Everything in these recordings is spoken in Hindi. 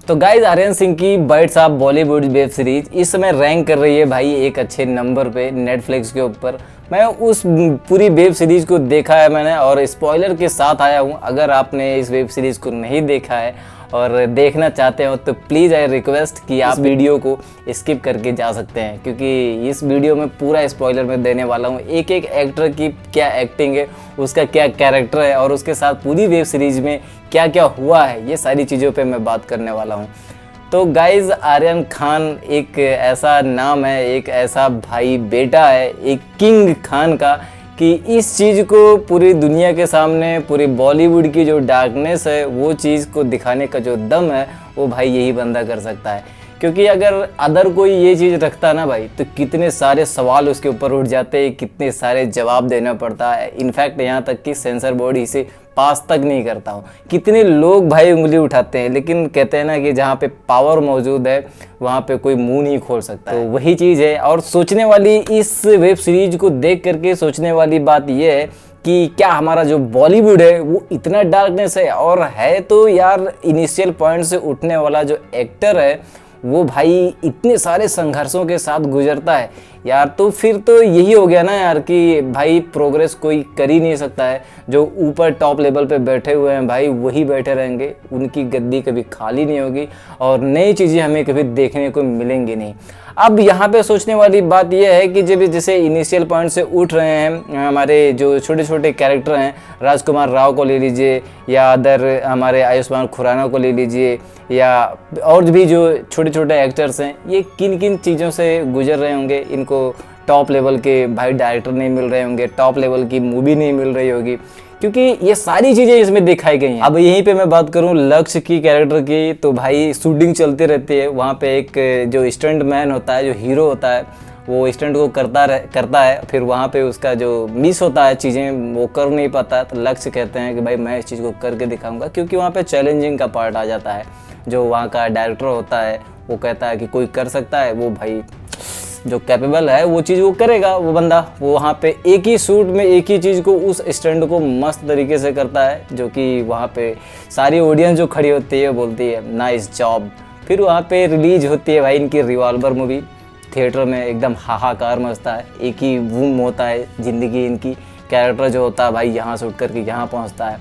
तो गाइज आर्यन सिंह की birds of Bollywood web series इस समय रैंक कर रही है भाई एक अच्छे नंबर पे नेटफ्लिक्स के ऊपर। मैं उस पूरी वेब सीरीज को देखा है मैंने और स्पॉइलर के साथ आया हूँ। अगर आपने इस वेब सीरीज को नहीं देखा है और देखना चाहते हो तो प्लीज़ आई रिक्वेस्ट कि आप वीडियो को स्किप करके जा सकते हैं, क्योंकि इस वीडियो में पूरा स्पॉइलर मैं देने वाला हूँ। एक एक एक्टर की क्या एक्टिंग है, उसका क्या कैरेक्टर है और उसके साथ पूरी वेब सीरीज में क्या क्या हुआ है, ये सारी चीज़ों पे मैं बात करने वाला हूँ। तो गाइज आर्यन खान एक ऐसा नाम है, एक ऐसा भाई बेटा है एक किंग खान का, कि इस चीज़ को पूरी दुनिया के सामने पूरी बॉलीवुड की जो डार्कनेस है वो चीज़ को दिखाने का जो दम है वो भाई यही बंदा कर सकता है। क्योंकि अगर अदर कोई ये चीज़ रखता ना भाई तो कितने सारे सवाल उसके ऊपर उठ जाते हैं, कितने सारे जवाब देना पड़ता है। इनफैक्ट यहाँ तक कि सेंसर बोर्ड इसे पास तक नहीं करता हो। कितने लोग भाई उंगली उठाते हैं, लेकिन कहते हैं ना कि जहाँ पे पावर मौजूद है वहाँ पे कोई मुंह नहीं खोल सकता। तो वही चीज़ है। और सोचने वाली इस वेब सीरीज को देख करके सोचने वाली बात यह है कि क्या हमारा जो बॉलीवुड है वो इतना डार्कनेस है, और है तो यार इनिशियल पॉइंट से उठने वाला जो एक्टर है वो भाई इतने सारे संघर्षों के साथ गुजरता है यार। तो फिर तो यही हो गया ना यार कि भाई प्रोग्रेस कोई कर ही नहीं सकता है। जो ऊपर टॉप लेवल पे बैठे हुए हैं भाई वही बैठे रहेंगे, उनकी गद्दी कभी खाली नहीं होगी और नई चीज़ें हमें कभी देखने को मिलेंगी नहीं। अब यहाँ पे सोचने वाली बात यह है कि जब जैसे इनिशियल पॉइंट से उठ रहे हैं हमारे जो छोटे छोटे कैरेक्टर हैं, राजकुमार राव को ले लीजिए या अदर हमारे आयुष्मान खुराना को ले लीजिए या और भी जो छोटे छोटे एक्टर्स हैं, ये किन किन चीज़ों से गुजर रहे होंगे। इनको टॉप लेवल के भाई डायरेक्टर नहीं मिल रहे होंगे, टॉप लेवल की मूवी नहीं मिल रही होगी, क्योंकि ये सारी चीज़ें इसमें दिखाई गई हैं। अब यहीं पे मैं बात करूं लक्ष्य की कैरेक्टर की, तो भाई शूटिंग चलती रहती है वहाँ पे। एक जो स्टंट मैन होता है, जो हीरो होता है, वो स्टंट को करता है, फिर वहाँ पे उसका जो मिस होता है चीज़ें वो कर नहीं पाता है। तो लक्ष्य कहते हैं कि भाई मैं इस चीज़ को करके दिखाऊंगा, क्योंकि वहाँ पे चैलेंजिंग का पार्ट आ जाता है। जो वहाँ का डायरेक्टर होता है वो कहता है कि कोई कर सकता है, वो भाई जो कैपेबल है वो चीज़ वो करेगा। वो बंदा वो वहाँ पे एक ही शूट में एक ही चीज़ को, उस स्टंट को मस्त तरीके से करता है, जो कि वहाँ पे सारी ऑडियंस जो खड़ी होती है बोलती है नाइस जॉब। फिर वहाँ पे रिलीज होती है भाई इनकी रिवॉल्वर मूवी, थिएटर में एकदम हाहाकार मचता है। एक ही बूम होता है ज़िंदगी इनकी। कैरेक्टर जो होता है भाई यहाँ से उठ करके यहाँ पहुँचता है,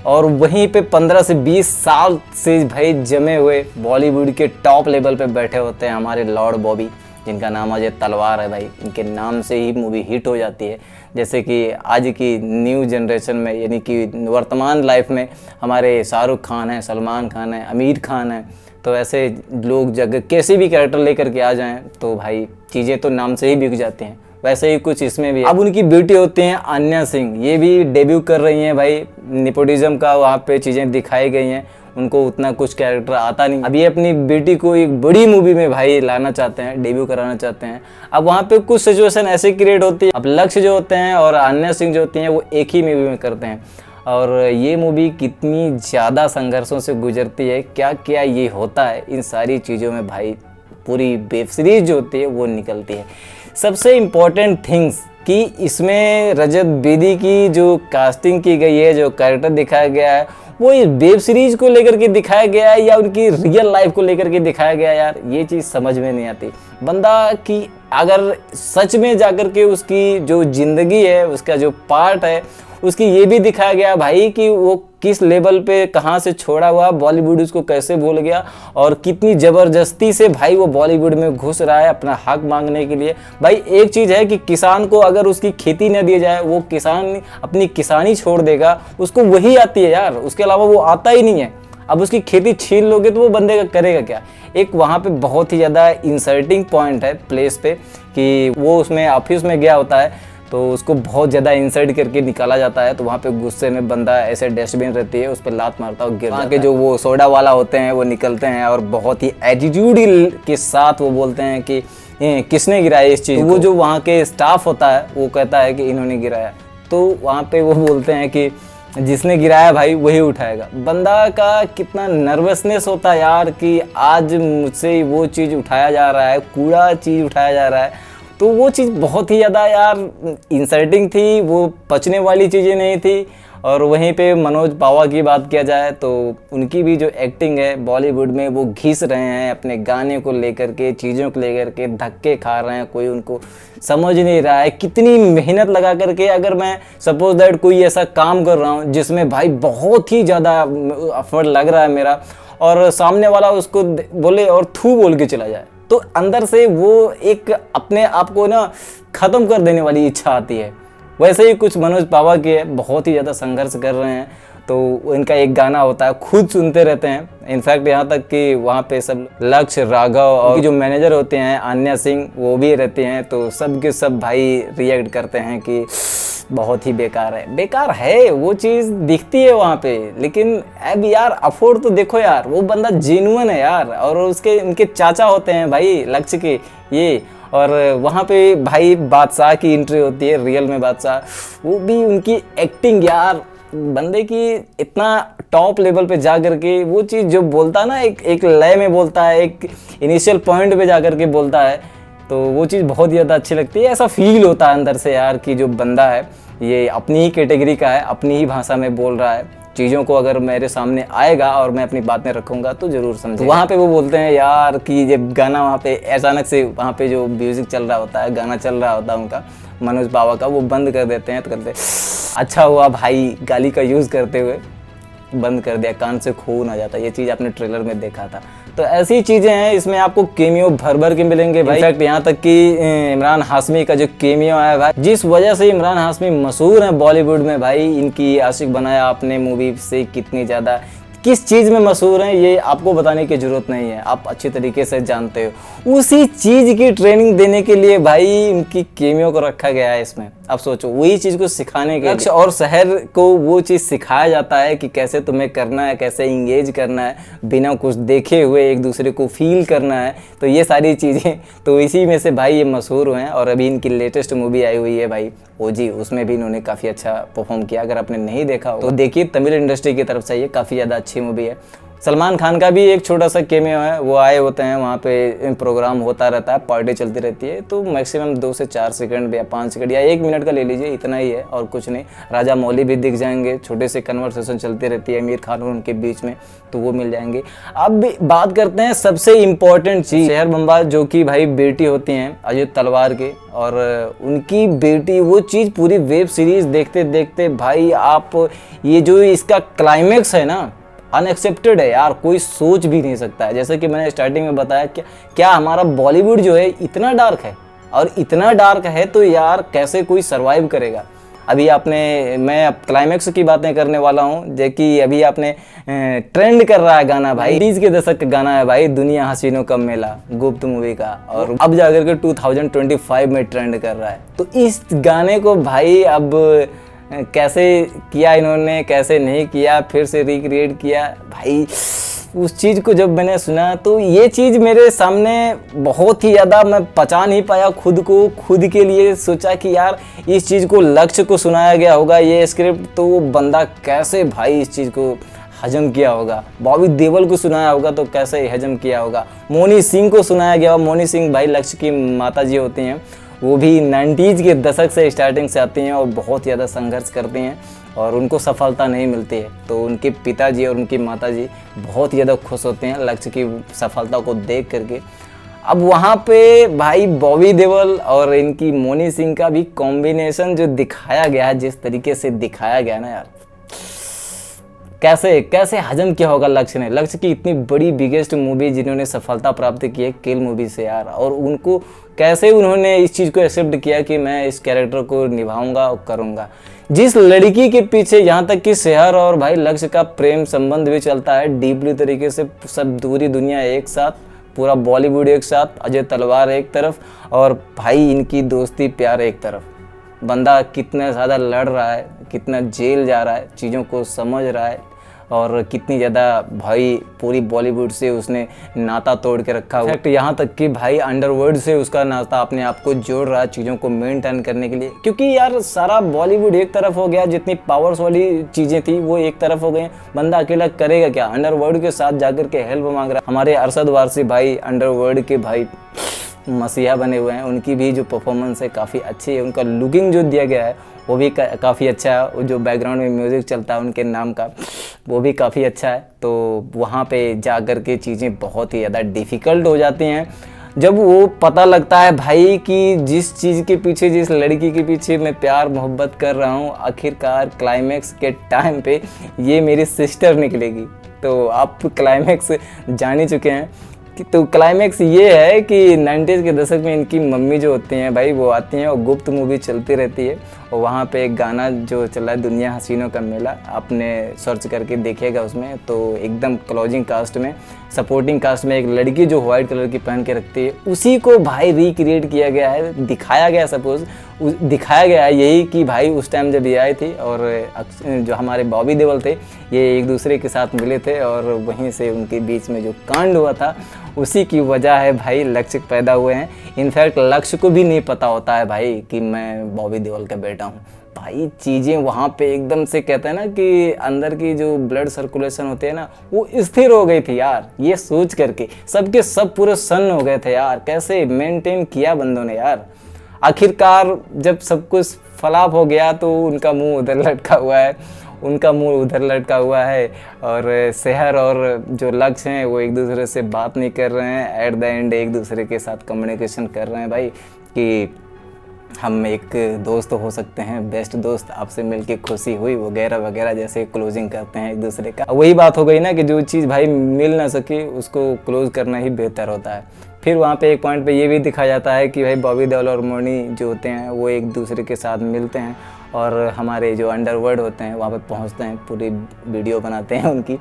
और वहीं पे 15 से 20 साल से भाई जमे हुए बॉलीवुड के टॉप लेवल पे बैठे होते हैं हमारे लॉर्ड बॉबी, जिनका नाम अजय तलवार है भाई। इनके नाम से ही मूवी हिट हो जाती है। जैसे कि आज की न्यू जनरेशन में यानी कि वर्तमान लाइफ में हमारे शाहरुख खान है, सलमान खान है, आमिर खान है, तो ऐसे लोग जगह कैसे भी कैरेक्टर लेकर के आ जाएं तो भाई चीज़ें तो नाम से ही बिक जाती हैं। वैसे ही कुछ इसमें भी। अब उनकी बेटी होती हैं अन्या सिंह, ये भी डेब्यू कर रही हैं भाई। नेपोटिज्म का वहाँ पे चीज़ें दिखाई गई हैं, उनको उतना कुछ कैरेक्टर आता नहीं। अब ये अपनी बेटी को एक बड़ी मूवी में भाई लाना चाहते हैं, डेब्यू कराना चाहते हैं। अब वहाँ पे कुछ सिचुएशन ऐसे क्रिएट होती है। अब लक्ष्य जो होते हैं और अन्या सिंह जो होती हैं वो एक ही मूवी में करते हैं, और ये मूवी कितनी ज़्यादा संघर्षों से गुजरती है, क्या क्या ये होता है, इन सारी चीज़ों में भाई पूरी वेब सीरीज जो होती है वो निकलती है। सबसे इम्पोर्टेंट थिंग्स कि इसमें रजत बेदी की जो कास्टिंग की गई है, जो कैरेक्टर दिखाया गया है, वो इस वेब सीरीज को लेकर के दिखाया गया है या उनकी रियल लाइफ को लेकर के दिखाया गया है, यार ये चीज़ समझ में नहीं आती। बंदा की अगर सच में जाकर के उसकी जो ज़िंदगी है, उसका जो पार्ट है, उसकी ये भी दिखाया गया भाई कि वो किस लेवल पे कहाँ से छोड़ा हुआ बॉलीवुड उसको कैसे भूल गया, और कितनी ज़बरदस्ती से भाई वो बॉलीवुड में घुस रहा है अपना हक मांगने के लिए। भाई एक चीज़ है कि किसान को अगर उसकी खेती न दी जाए, वो किसान अपनी किसानी छोड़ देगा, उसको वही आती है यार, उसके अलावा वो आता ही नहीं है। अब उसकी खेती छीन लोगे तो वो बंदे का करेगा क्या। एक वहाँ पे बहुत ही ज़्यादा इंसल्टिंग पॉइंट है प्लेस पे कि वो उसमें ऑफिस में गया होता है तो उसको बहुत ज़्यादा इंसल्ट करके निकाला जाता है, तो वहाँ पे गुस्से में बंदा ऐसे डस्टबिन रहती है उस पर लात मारता है, गिर वहाँ के जो वो सोडा वाला होते हैं वो निकलते हैं और बहुत ही एटीट्यूड के साथ वो बोलते हैं कि किसने गिराया इस चीज़। तो वो जो वहाँ के स्टाफ होता है वो कहता है कि इन्होंने गिराया, तो वहाँ पे वो बोलते हैं कि जिसने गिराया भाई वही उठाएगा। बंदा का कितना नर्वसनेस होता है यार कि आज मुझसे वो चीज़ उठाया जा रहा है, कूड़ा चीज़ उठाया जा रहा है। तो वो चीज़ बहुत ही ज़्यादा यार इंसल्टिंग थी, वो पचने वाली चीज़ें नहीं थी। और वहीं पे मनोज बावा की बात किया जाए तो उनकी भी जो एक्टिंग है बॉलीवुड में, वो घिस रहे हैं अपने गाने को लेकर के, चीज़ों को लेकर के, धक्के खा रहे हैं, कोई उनको समझ नहीं रहा है कितनी मेहनत लगा करके। अगर मैं सपोज दैट कोई ऐसा काम कर रहा हूँ जिसमें भाई बहुत ही ज़्यादा एफर्ट लग रहा है मेरा, और सामने वाला उसको बोले और थू बोल के चला जाए, तो अंदर से वो एक अपने आप को ना ख़त्म कर देने वाली इच्छा आती है। वैसे ही कुछ मनोज बावा के बहुत ही ज़्यादा संघर्ष कर रहे हैं, तो इनका एक गाना होता है, खुद सुनते रहते हैं। इनफैक्ट यहाँ तक कि वहाँ पे सब लक्ष्य, राघव और जो मैनेजर होते हैं आन्या सिंह, वो भी रहते हैं, तो सब के सब भाई रिएक्ट करते हैं कि बहुत ही बेकार है। बेकार है वो चीज़ दिखती है वहाँ पे, लेकिन अब यार अफोर्ड तो देखो यार, वो बंदा जेन्युइन है यार, और उसके उनके चाचा होते हैं भाई लक्ष्य के ये, और वहाँ पे भाई बादशाह की एंट्री होती है, रियल में बादशाह, वो भी उनकी एक्टिंग यार, बंदे की इतना टॉप लेवल पे जा करके वो चीज़ जो बोलता है ना, एक लय में बोलता है, एक इनिशियल पॉइंट पे जा करके बोलता है, तो वो चीज़ बहुत ही ज़्यादा अच्छी लगती है। ऐसा फील होता है अंदर से यार कि जो बंदा है ये अपनी ही कैटेगरी का है, अपनी ही भाषा में बोल रहा है, चीज़ों को अगर मेरे सामने आएगा और मैं अपनी बातें रखूँगा तो ज़रूर समझेगा। वहाँ पे वो बोलते हैं यार कि ये गाना, वहाँ पे अचानक से वहाँ पे जो म्यूज़िक चल रहा होता है, गाना चल रहा होता है उनका मनोज बावा का, वो बंद कर देते हैं, तो कहते अच्छा हुआ भाई गाली का यूज़ करते हुए बंद कर दिया, कान से खून आ जाता। ये चीज़ आपने ट्रेलर में देखा था। तो ऐसी चीज़ें हैं, इसमें आपको केमियो भर भर के मिलेंगे भाई। इनफैक्ट यहाँ तक कि इमरान हाशमी का जो केमियो है भाई, जिस वजह से इमरान हाशमी मशहूर हैं बॉलीवुड में भाई, इनकी आशिक बनाया आपने मूवी से कितनी ज़्यादा, किस चीज़ में मशहूर हैं ये आपको बताने की ज़रूरत नहीं है, आप अच्छी तरीके से जानते हो। उसी चीज़ की ट्रेनिंग देने के लिए भाई उनकी केमियो को रखा गया है इसमें। अब सोचो, वही चीज़ को सिखाने के लिए और शहर को वो चीज़ सिखाया जाता है कि कैसे तुम्हें करना है, कैसे इंगेज करना है, बिना कुछ देखे हुए एक दूसरे को फील करना है, तो ये सारी चीज़ें, तो इसी में से भाई ये मशहूर हुए हैं। और अभी इनकी लेटेस्ट मूवी आई हुई है भाई ओजी, उसमें भी इन्होंने काफ़ी अच्छा परफॉर्म किया। अगर आपने नहीं देखा हो तो देखिए, तमिल इंडस्ट्री की तरफ से ये काफ़ी ज़्यादा अच्छी मूवी है। सलमान खान का भी एक छोटा सा केमियो है, वो आए होते हैं वहाँ पे, प्रोग्राम होता रहता है, पार्टी चलती रहती है, तो मैक्सिमम 2 से 4 सेकंड या 5 सेकंड या 1 मिनट का ले लीजिए, इतना ही है और कुछ नहीं। राजा मौली भी दिख जाएंगे, छोटे से कन्वर्सेशन चलती रहती है आमिर खान और उनके बीच में, तो वो मिल जाएंगे। अब बात करते हैं सबसे इम्पोर्टेंट चीज़, शेहर बम्बार जो कि भाई बेटी होती हैं अजय तलवार के, और उनकी बेटी, वो चीज़ पूरी वेब सीरीज़ देखते देखते भाई आप, ये जो इसका क्लाइमेक्स है ना, अनएक्सेप्टेड है यार, कोई सोच भी नहीं सकता है। जैसे कि मैंने स्टार्टिंग में बताया, क्या हमारा बॉलीवुड जो है इतना डार्क है, और इतना डार्क है तो यार कैसे कोई सरवाइव करेगा। अभी आपने, मैं अब क्लाइमेक्स की बातें करने वाला हूँ, जो कि अभी आपने ट्रेंड कर रहा है गाना भाई, 20 के दशक का गाना है भाई, दुनिया हसीनों का मेला, गुप्त मूवी का, और अब जाकर के 2025 में ट्रेंड कर रहा है। तो इस गाने को भाई अब कैसे किया इन्होंने, कैसे नहीं किया, फिर से रिक्रिएट किया भाई। उस चीज़ को जब मैंने सुना तो ये चीज़ मेरे सामने बहुत ही ज़्यादा, मैं पचा नहीं पाया खुद को, खुद के लिए सोचा कि यार इस चीज़ को लक्ष्य को सुनाया गया होगा ये स्क्रिप्ट, तो वो बंदा कैसे भाई इस चीज़ को हजम किया होगा। बॉबी देओल को सुनाया होगा तो कैसे हजम किया होगा। मोनी सिंह को सुनाया गया, मोनी सिंह भाई लक्ष्य की माता जी होती हैं, वो भी 90s के दशक से स्टार्टिंग से आती हैं और बहुत ज़्यादा संघर्ष करती हैं और उनको सफलता नहीं मिलती है, तो उनके पिताजी और उनकी माताजी बहुत ज़्यादा खुश होते हैं लक्ष्य की सफलता को देख करके। अब वहाँ पे भाई बॉबी देओल और इनकी मोनी सिंह का भी कॉम्बिनेशन जो दिखाया गया है, जिस तरीके से दिखाया गया ना यार, कैसे कैसे हजम किया होगा लक्ष्य ने। लक्ष्य की इतनी बड़ी बिगेस्ट मूवी जिन्होंने सफलता प्राप्त की है किल मूवी से यार, और उनको कैसे उन्होंने इस चीज़ को एक्सेप्ट किया कि मैं इस कैरेक्टर को निभाऊंगा और करूंगा। जिस लड़की के पीछे यहाँ तक कि शेहर और भाई लक्ष्य का प्रेम संबंध भी चलता है डीपली तरीके से, सब पूरी दुनिया एक साथ, पूरा बॉलीवुड एक साथ, अजय तलवार एक तरफ और भाई इनकी दोस्ती प्यार एक तरफ। बंदा कितना ज़्यादा लड़ रहा है, कितना जेल जा रहा है, चीज़ों को समझ रहा है, और कितनी ज़्यादा भाई पूरी बॉलीवुड से उसने नाता तोड़ के रखा हुआ है। यहाँ तक कि भाई अंडरवर्ल्ड से उसका नाता अपने आप को जोड़ रहा है चीज़ों को मेंटेन करने के लिए, क्योंकि यार सारा बॉलीवुड एक तरफ हो गया, जितनी पावर्स वाली चीज़ें थी वो एक तरफ हो गई, बंदा अकेला करेगा क्या। अंडरवर्ल्ड के साथ जाकर के हेल्प मांग रहा है। हमारे अरशद वारसी भाई अंडरवर्ल्ड के भाई मसीहा बने हुए हैं, उनकी भी जो परफॉर्मेंस है काफ़ी अच्छी है, उनका लुकिंग जो दिया गया है वो भी काफ़ी अच्छा है, वो जो बैकग्राउंड में म्यूज़िक चलता है उनके नाम का वो भी काफ़ी अच्छा है। तो वहाँ पे जा कर के चीज़ें बहुत ही ज़्यादा डिफ़िकल्ट हो जाती हैं जब वो पता लगता है भाई कि जिस चीज़ के पीछे, जिस लड़की के पीछे मैं प्यार मोहब्बत कर रहा हूँ, आखिरकार क्लाइमैक्स के टाइम पे ये मेरी सिस्टर निकलेगी। तो आप क्लाइमैक्स जान ही चुके हैं तो क्लाइमैक्स ये है कि 90s के दशक में इनकी मम्मी जो होती हैं भाई वो आती हैं और गुप्त मूवी चलती रहती है और वहाँ पे एक गाना जो चला है दुनिया हसीनों का मेला, आपने सर्च करके देखिएगा उसमें, तो एकदम क्लोजिंग कास्ट में सपोर्टिंग कास्ट में एक लड़की जो वाइट कलर की पहन के रखती है उसी को भाई रिक्रिएट किया गया है, दिखाया गया सपोज दिखाया गया है यही कि भाई उस टाइम जब ये आई थी और जो हमारे बॉबी देओल थे ये एक दूसरे के साथ मिले थे और वहीं से उनके बीच में जो कांड हुआ था उसी की वजह है भाई लक्ष्य पैदा हुए हैं। इनफैक्ट लक्ष्य को भी नहीं पता होता है भाई कि मैं बॉबी देओल का बेटा हूँ। भाई चीज़ें वहाँ पे एकदम से कहते हैं ना कि अंदर की जो ब्लड सर्कुलेशन होते हैं ना वो स्थिर हो गई थी यार, ये सोच करके सबके सब पूरे सन्न हो गए थे यार, कैसे मेंटेन किया बंदों ने यार। आखिरकार जब सब कुछ फलाप हो गया तो उनका मुंह उधर लटका हुआ है, उनका मुंह उधर लटका हुआ है और शहर और जो लक्ष्य हैं वो एक दूसरे से बात नहीं कर रहे हैं, एट द एंड एक दूसरे के साथ कम्युनिकेशन कर रहे हैं भाई कि हम एक दोस्त हो सकते हैं, बेस्ट दोस्त, आपसे मिलके खुशी हुई वगैरह वगैरह, जैसे क्लोजिंग करते हैं एक दूसरे का। वही बात हो गई ना कि जो चीज़ भाई मिल ना सके उसको क्लोज करना ही बेहतर होता है। फिर वहाँ पे एक पॉइंट पे ये भी दिखाया जाता है कि भाई बॉबी देओल और मोनी जो होते हैं वो एक दूसरे के साथ मिलते हैं और हमारे जो अंडरवर्ल्ड होते हैं वहाँ पे पहुँचते हैं, पूरी वीडियो बनाते हैं उनकी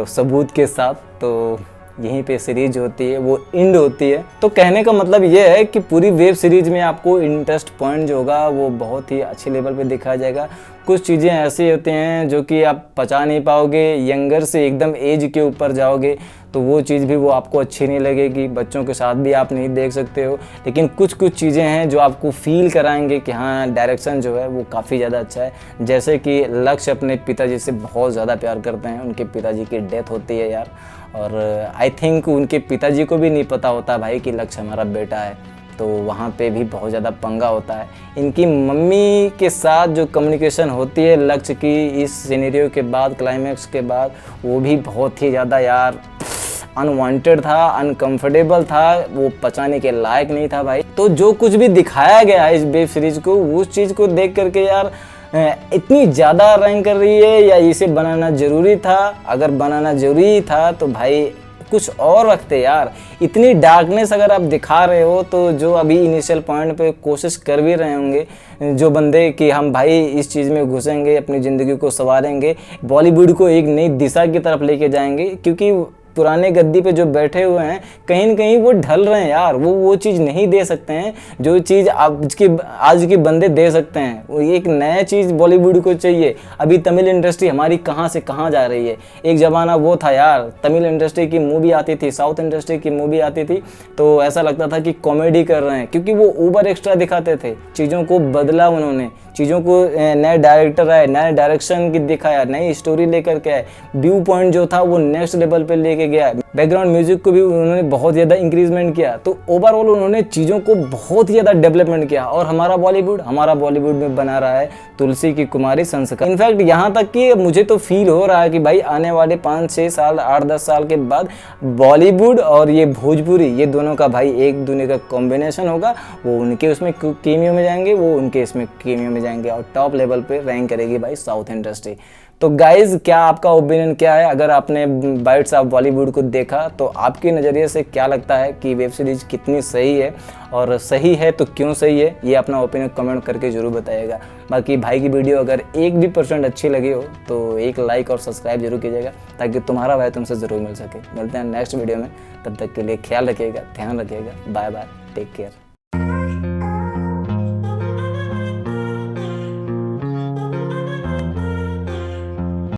सबूत के साथ। तो यहीं पे सीरीज होती है वो एंड होती है। तो कहने का मतलब ये है कि पूरी वेब सीरीज में आपको इंटरेस्ट पॉइंट जो होगा वो बहुत ही अच्छे लेवल पे दिखाया जाएगा। कुछ चीज़ें ऐसी होती हैं जो कि आप पचा नहीं पाओगे, यंगर से एकदम एज के ऊपर जाओगे तो वो चीज़ भी वो आपको अच्छी नहीं लगेगी, बच्चों के साथ भी आप नहीं देख सकते हो। लेकिन कुछ चीज़ें हैं जो आपको फील कराएंगे कि हाँ डायरेक्शन जो है वो काफ़ी ज़्यादा अच्छा है। जैसे कि लक्ष्य अपने पिताजी से बहुत ज़्यादा प्यार करते हैं, उनके पिताजी की डेथ होती है यार, और आई थिंक उनके पिताजी को भी नहीं पता होता भाई कि लक्ष्य हमारा बेटा है, तो वहाँ पे भी बहुत ज़्यादा पंगा होता है। इनकी मम्मी के साथ जो कम्युनिकेशन होती है लक्ष्य की इस सिनेरियो के बाद, क्लाइमैक्स के बाद, वो भी बहुत ही ज़्यादा यार अनवांटेड था, अनकंफर्टेबल था, वो पचाने के लायक नहीं था भाई। तो जो कुछ भी दिखाया गया है इस वेब सीरीज को, उस चीज़ को देख करके यार इतनी ज़्यादा रैंक कर रही है या इसे बनाना ज़रूरी था? अगर बनाना ज़रूरी था तो भाई कुछ और रखते यार। इतनी डार्कनेस अगर आप दिखा रहे हो तो जो अभी इनिशियल पॉइंट पे कोशिश कर भी रहे होंगे जो बंदे कि हम भाई इस चीज़ में घुसेंगे, अपनी ज़िंदगी को संवारेंगे, बॉलीवुड को एक नई दिशा की तरफ लेके जाएंगे, क्योंकि पुराने गद्दी पे जो बैठे हुए हैं कहीं न कहीं वो ढल रहे हैं यार, वो चीज़ नहीं दे सकते हैं जो चीज़ आज के बंदे दे सकते हैं। वो एक नया चीज़ बॉलीवुड को चाहिए। अभी तमिल इंडस्ट्री हमारी कहाँ से कहाँ जा रही है। एक ज़माना वो था यार, तमिल इंडस्ट्री की मूवी आती थी, साउथ इंडस्ट्री की मूवी आती थी तो ऐसा लगता था कि कॉमेडी कर रहे हैं, क्योंकि वो ओवर एक्स्ट्रा दिखाते थे। चीज़ों को बदला उन्होंने, चीज़ों को नए डायरेक्टर आए, नए डायरेक्शन की दिखाया, नई स्टोरी लेकर के आए, व्यू पॉइंट जो था वो नेक्स्ट लेवल पे लेके गया, बैकग्राउंड म्यूजिक को भी उन्होंने बहुत ज़्यादा इंक्रीजमेंट किया। तो ओवरऑल उन्होंने चीज़ों को बहुत ही ज़्यादा डेवलपमेंट किया। और हमारा बॉलीवुड में बना रहा है तुलसी की कुमारी संस्कार। इनफैक्ट यहाँ तक कि मुझे तो फील हो रहा है कि भाई आने वाले 5-6 साल, 8-10 साल के बाद बॉलीवुड और ये भोजपुरी, ये दोनों का भाई एक दूसरे का कॉम्बिनेशन होगा। वो उनके उसमें केमियो में जाएंगे, वो उनके इसमें केमियो में जाएंगे और टॉप लेवल पे रैंक करेगी भाई साउथ इंडस्ट्री। तो गाइज क्या आपका ओपिनियन क्या है? अगर आपने बाइट्स ऑफ बॉलीवुड को देखा तो आपके नज़रिए से क्या लगता है कि वेब सीरीज कितनी सही है, और सही है तो क्यों सही है, ये अपना ओपिनियन कमेंट करके ज़रूर बताइएगा। बाकी भाई की वीडियो अगर 1% अच्छी लगी हो तो एक लाइक और सब्सक्राइब जरूर कीजिएगा ताकि तुम्हारा भाई तुमसे ज़रूर मिल सके। मिलते हैं नेक्स्ट वीडियो में, तब तक के लिए ख्याल रखिएगा, ध्यान रखिएगा, बाय बाय, टेक केयर।